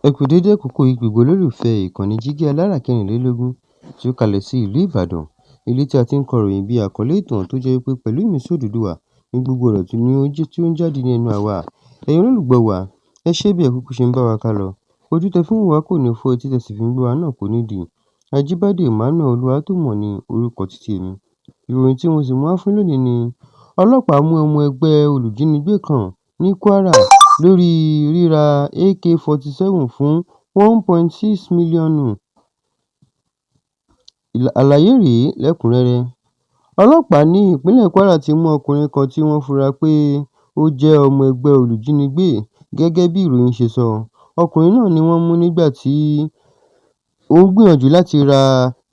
Ẹ kú dédé àkókò yìí gbogbo olólùfẹ́ ìkànnì Jígí Alára 24 tí ó kalẹ̀ sí ìlú Ìbàdàn, ilé tí a ti ń kọ ìròyìn bí àkọlé ìtàn tó jẹ́ wípé pẹ̀lú ìmísí Odùduwà ní gbogbo ọ̀rọ̀ tí ó ń jáde ní ẹnu àwa. Ẹ̀yin olólùgbọ́ wa, ẹ ṣé bí ẹ kúkú ṣe ń bá wa kálọ. Ojú tẹ fi ń wò wá kò ní fọ́, etí tẹ sì fi ń gbọ́ wa náà kò ní dì. Ajíbádé Emmanuel Olúwatómọ̀ ni orúkọ títí èmi. Ìròyìn tí mo sì mú wá fún lónìí ni ọlọ́pàá mú ọmọ ẹgbẹ́ olùjínigbé kan ní Kwara lórí ríra AK-47 fún 1.6 mílíọ̀nù. Àlàyé rèé lẹ́kùnrẹ́rẹ́. Ọlọ́pàá ní ìpínlẹ̀ Kwara ti mú ọkùnrin kan tí wọ́n fura pé ó jẹ́ ọmọ ẹgbẹ́ olùjínigbé gẹ́gẹ́ bí ìròyìn ṣe sọ. Ọkùnrin náà ni wọ́n mú nígbà tí ó ń gbìyànjú láti ra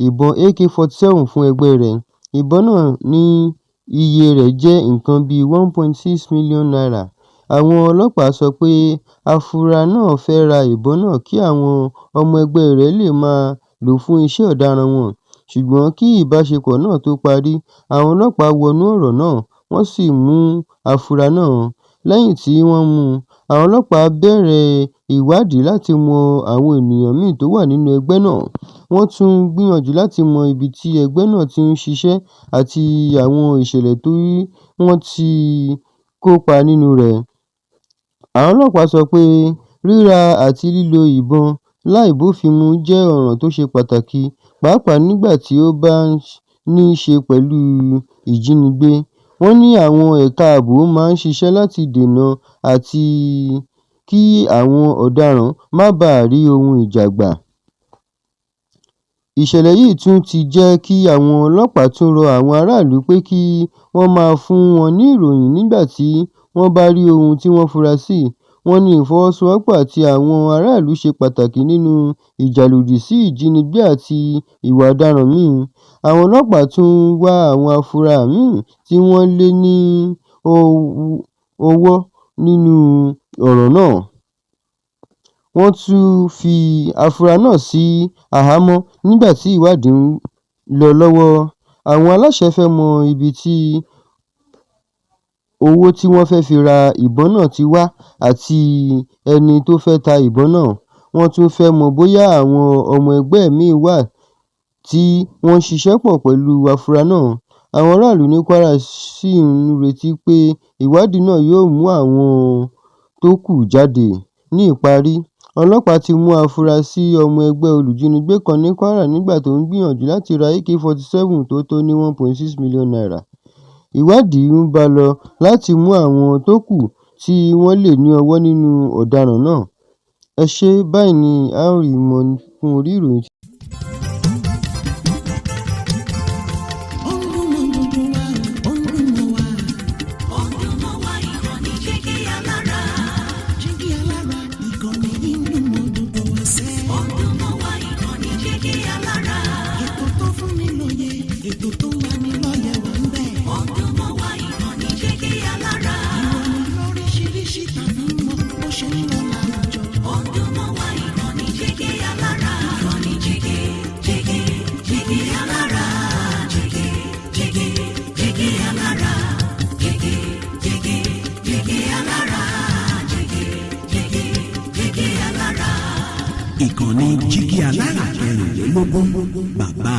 ìbọn AK-47 fún ẹgbẹ́ rẹ̀. Ìbọn náà ní iye rẹ̀ jẹ́ nǹkan bíi 1.6 mílíọ̀nù náírà. Àwọn ọlọ́pàá sọ pé afurasí náà fẹ́ ra ìbọn náà kí àwọn ọmọ ẹgbẹ́ rẹ̀ lè máa lò fún iṣẹ́ ọ̀daràn wọn. Ṣùgbọ́n kí ìbáṣepọ̀ náà tó parí, àwọn ọlọ́pàá wọnú ọ̀rọ̀ náà, wọ́n sì mú afurasí náà. Lẹ́yìn tí wọ́n mú un, àwọn ọlọ́pàá bẹ̀rẹ̀ ìwádìí láti mọ àwọn ènìyàn míì tó wà nínú ẹgbẹ́ náà. Wọ́n tún gbìyànjú láti mọ ibi tí ẹgbẹ́ náà ti ń ṣiṣẹ́ àti àwọn ìṣẹ̀lẹ̀ tí wọ́n ti kópa nínú rẹ̀. Àwọn ọlọ́pàá sọ pé ríra àti lílo ìbọn láìbófinmu jẹ́ ọ̀ràn tó ṣe pàtàkì, pàápàá nígbà tí ó bá ní í ṣe pẹ̀lú ìjínigbé. Wọ́n ní àwọn ẹ̀ka ààbò máa ń ṣiṣẹ́ láti dènà àti kí àwọn ọ̀daràn má baà rí ohun ìjà gbà. Ìṣẹ̀lẹ̀ yìí tún ti jẹ́ kí àwọn ọlọ́pàá tún rọ àwọn aráàlú pé kí wọ́n máa fún wọn ní ìròyìn nígbà tí wọ́n bá rí ohun tí wọ́n fura sí. Wọ́n ní ìfọwọ́sowọ́pọ̀ àti àwọn aráàlú ṣe pàtàkì nínú ìjà lòdì sí ìjínigbé àti ìwà ọ̀daràn míì. Àwọn ọlọ́pàá tún wá àwọn afurasí míì tí wọ́n lé ní ọwọ́ nínú ọ̀rọ̀ náà. Wọ́n tún fi afurasí náà sí àhámọ́ nígbà tí ìwádìí ń lọ lọ́wọ́. Àwọn aláṣẹ fẹ́ mọ ibi tí owó tí wọ́n fẹ́ fi ra ìbọn náà ti wá àti ẹni tó fẹ́ ta ìbọn náà. Wọ́n tún fẹ́ mọ̀ bóyá àwọn ọmọ ẹgbẹ́ míì wà tí wọ́n ń ṣiṣẹ́ pọ̀ pẹ̀lú afurasí náà. Àwọn aráàlú ní Kwara sì ń retí pé ìwádìí náà yóò mú àwọn tó kù jáde. Ní ìparí, ọlọ́pàá ti mú afurasí ọmọ ẹgbẹ́ olùjínigbé kan ní Kwara nígbà tó ń gbìyànjú láti ra AK-47 tó tó ní 1.6 mílíọ̀nù náírà. Ìwádìí ń bá lọ láti mú àwọn tó kù tí wọ́n lè ní ọwọ́ nínú ọ̀daràn náà. Ẹ ṣé, báyìí ni a ó rí mọ́ fún orí ìròyìn. Ìkànnì Jígí Alára 24, bàbá